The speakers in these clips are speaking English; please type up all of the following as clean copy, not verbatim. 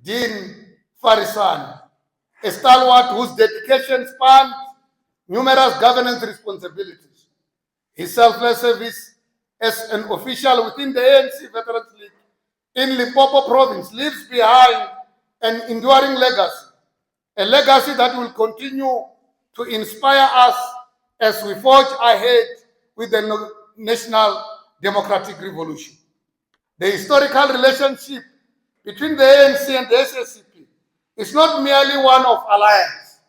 Dean Farisani, a stalwart whose dedication spanned numerous governance responsibilities. His selfless service as an official within the ANC Veterans League in Limpopo Province leaves behind an enduring legacy, a legacy that will continue to inspire us as we forge ahead with the national democratic revolution. The historical relationship between the ANC and the SACP is not merely one of alliance.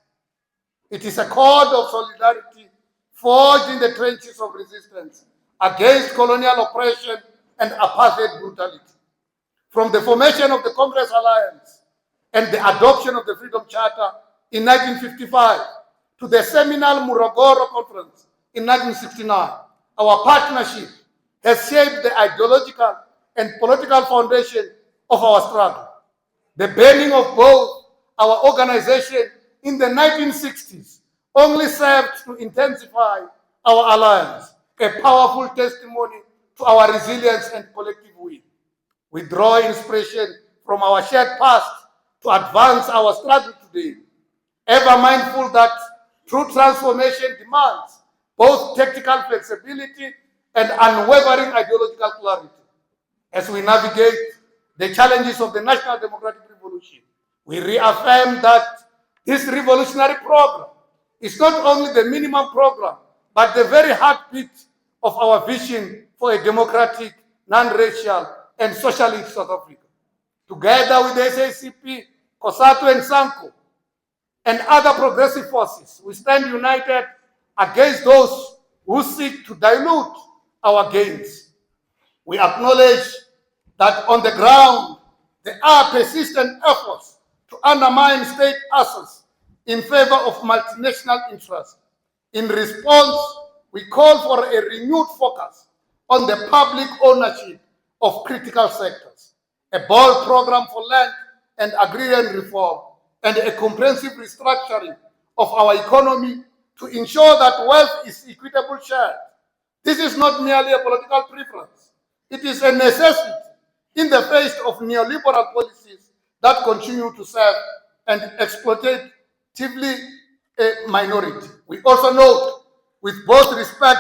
It is a cord of solidarity forged in the trenches of resistance against colonial oppression and apartheid brutality. From the formation of the Congress Alliance and the adoption of the Freedom Charter in 1955 to the seminal Morogoro Conference in 1969, our partnership has shaped the ideological and political foundation of our struggle. The burning of both our organization in the 1960s only served to intensify our alliance, a powerful testimony to our resilience and collective will. We draw inspiration from our shared past to advance our struggle today, ever mindful that true transformation demands both tactical flexibility and unwavering ideological clarity. As we navigate the challenges of the national democratic revolution, we reaffirm that this revolutionary program is not only the minimum program, but the very heartbeat of our vision for a democratic, non-racial, and socialist South Africa. Together with the SACP, COSATU, and SANCO, and other progressive forces, we stand united against those who seek to dilute our gains. We acknowledge that on the ground, there are persistent efforts to undermine state assets in favor of multinational interests. In response, we call for a renewed focus on the public ownership of critical sectors, a bold program for land and agrarian reform, and a comprehensive restructuring of our economy to ensure that wealth is equitably shared. This is not merely a political preference. It is a necessity in the face of neoliberal policies that continue to serve and exploitatively a minority. We also note, with both respect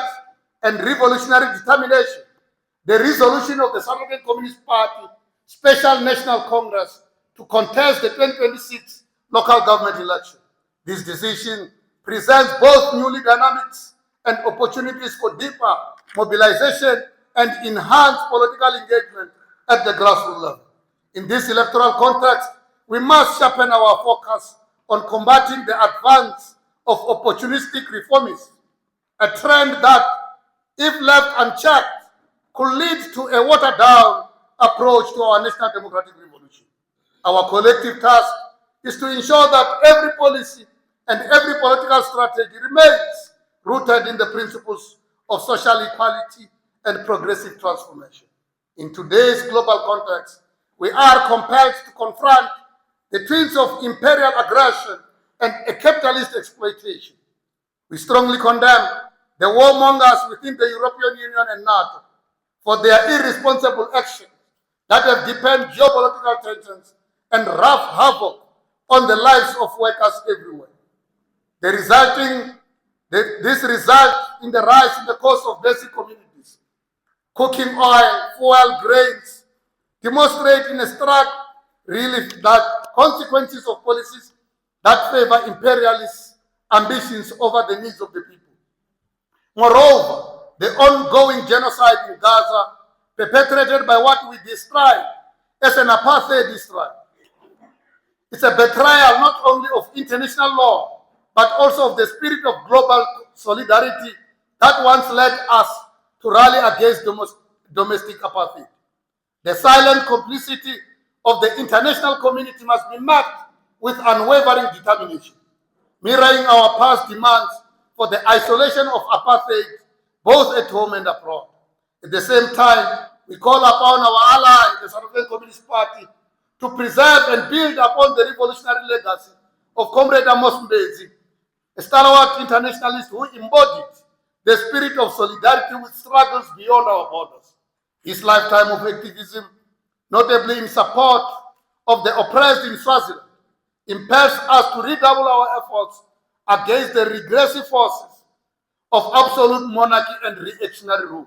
and revolutionary determination, the resolution of the South African Communist Party Special National Congress to contest the 2026 local government election. This decision presents both new dynamics and opportunities for deeper mobilization and enhanced political engagement at the grassroots level. In this electoral context, we must sharpen our focus on combating the advance of opportunistic reformism, a trend that, if left unchecked, could lead to a watered-down approach to our national democratic revolution. Our collective task is to ensure that every policy and every political strategy remains rooted in the principles of social equality and progressive transformation. In today's global context, we are compelled to confront the twins of imperial aggression and a capitalist exploitation. We strongly condemn the warmongers within the European Union and NATO for their irresponsible actions that have deepened geopolitical tensions and wreaked havoc on the lives of workers everywhere. This results in the rise in the cost of basic commodities. Cooking oil, fuel, grains demonstrate in a stark relief that consequences of policies that favor imperialist ambitions over the needs of the people. Moreover, the ongoing genocide in Gaza, perpetrated by what we describe as an apartheid Israel, it's a betrayal not only of international law, but also of the spirit of global solidarity that once led us to rally against domestic apartheid. The silent complicity of the international community must be met with unwavering determination, mirroring our past demands for the isolation of apartheid, both at home and abroad. At the same time, we call upon our ally, the South African Communist Party, to preserve and build upon the revolutionary legacy of Comrade Vhamusanda, a stalwart internationalist who embodied the spirit of solidarity with struggles beyond our borders. His lifetime of activism, notably in support of the oppressed in Swaziland impels us to redouble our efforts against the regressive forces of absolute monarchy and reactionary rule.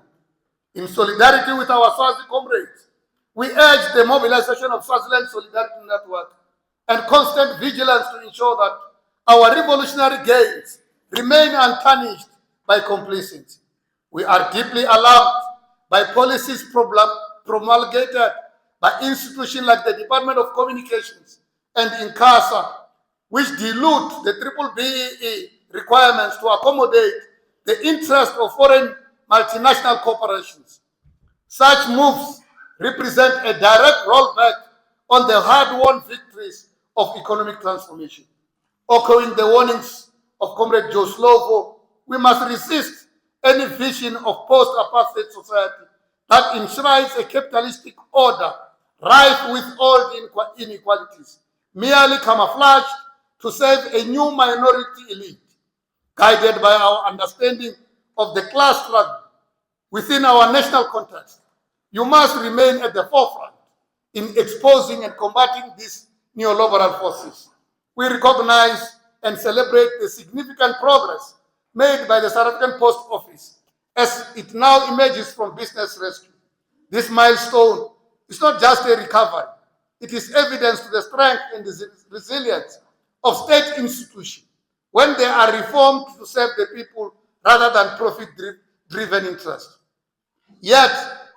In solidarity with our Swazi comrades, we urge the mobilization of Swaziland Solidarity Network and constant vigilance to ensure that our revolutionary gains remain untarnished by complacency. We are deeply alarmed by policies promulgated by institutions like the Department of Communications and INCASA, which dilute the BBBEE requirements to accommodate the interest of foreign multinational corporations. Such moves represent a direct rollback on the hard-won victories of economic transformation. Echoing the warnings of Comrade Joe Slovo, we must resist any vision of post-apartheid society that enshrines a capitalistic order rife with all the inequalities, merely camouflaged to serve a new minority elite. Guided by our understanding of the class struggle within our national context, you must remain at the forefront in exposing and combating these neoliberal forces. We recognize and celebrate the significant progress made by the South African Post Office as it now emerges from business rescue. This milestone is not just a recovery, it is evidence to the strength and the resilience of state institutions when they are reformed to serve the people rather than profit-driven interests. Yet,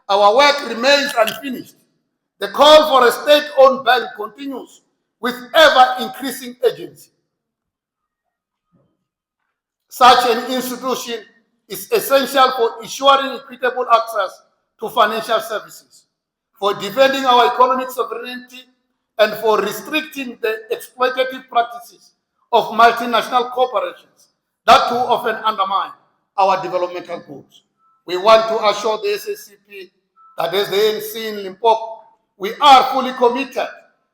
our work remains unfinished. The call for a state-owned bank continues with ever-increasing urgency. Such an institution is essential for ensuring equitable access to financial services, for defending our economic sovereignty, and for restricting the exploitative practices of multinational corporations that too often undermine our developmental goals. We want to assure the SACP that as the ANC in Limpopo, we are fully committed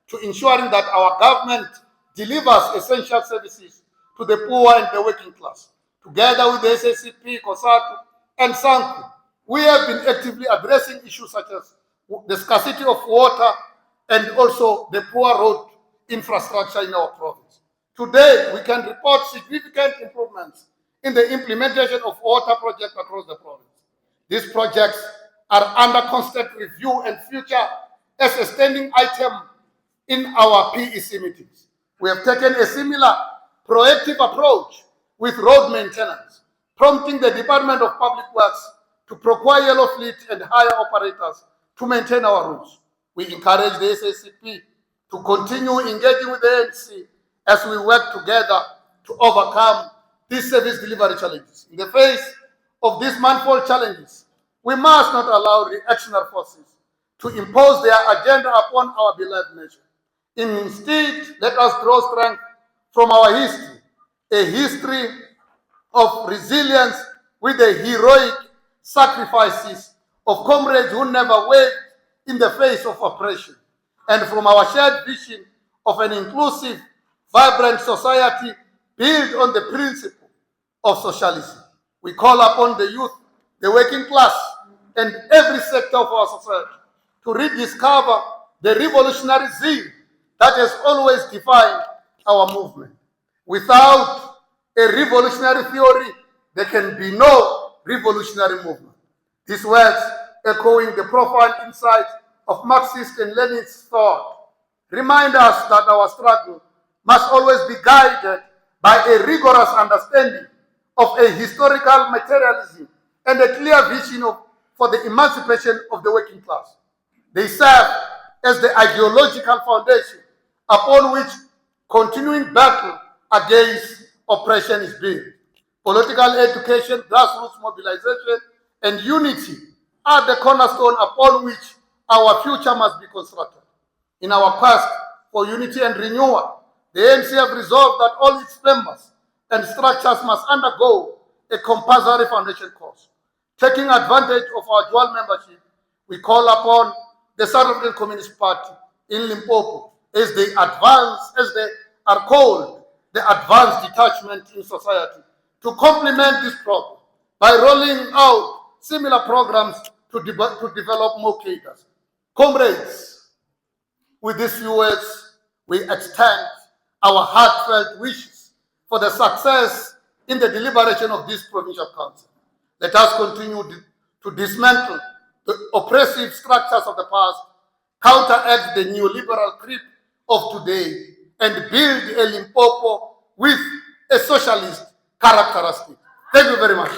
to ensuring that our government delivers essential services to the poor and the working class. Together with the SACP, COSATU, and SANCU, we have been actively addressing issues such as the scarcity of water and also the poor road infrastructure in our province. Today, we can report significant improvements in the implementation of water projects across the province. These projects are under constant review and feature as a standing item in our PEC meetings. We have taken a similar proactive approach with road maintenance, prompting the Department of Public Works to procure yellow fleet and hire operators to maintain our roads. We encourage the SACP to continue engaging with the ANC as we work together to overcome these service delivery challenges. In the face of these manifold challenges, we must not allow reactionary forces to impose their agenda upon our beloved nation. Instead, let us draw strength from our history, a history of resilience with the heroic sacrifices of comrades who never wavered in the face of oppression, and from our shared vision of an inclusive, vibrant society built on the principle of socialism. We call upon the youth, the working class, and every sector of our society to rediscover the revolutionary zeal that has always defined our movement. Without a revolutionary theory, there can be no revolutionary movement. These words, echoing the profound insight of Marxist and Leninist thought, remind us that our struggle must always be guided by a rigorous understanding of a historical materialism and a clear vision for the emancipation of the working class. They serve as the ideological foundation upon which continuing battle against oppression is built. Political education, grassroots mobilization, and unity are the cornerstone upon which our future must be constructed. In our quest for unity and renewal, the ANC have resolved that all its members and structures must undergo a compulsory foundation course. Taking advantage of our dual membership, we call upon the South African Communist Party in Limpopo, as they are called, the advanced detachment in society, to complement this program by rolling out similar programs to develop more cadres. Comrades, With these few words, we extend our heartfelt wishes for the success in the deliberation of this provincial council. Let us continue to dismantle the oppressive structures of the past, counteract the neoliberal grip of today, and build a Limpopo with a socialist characteristic. Thank you very much.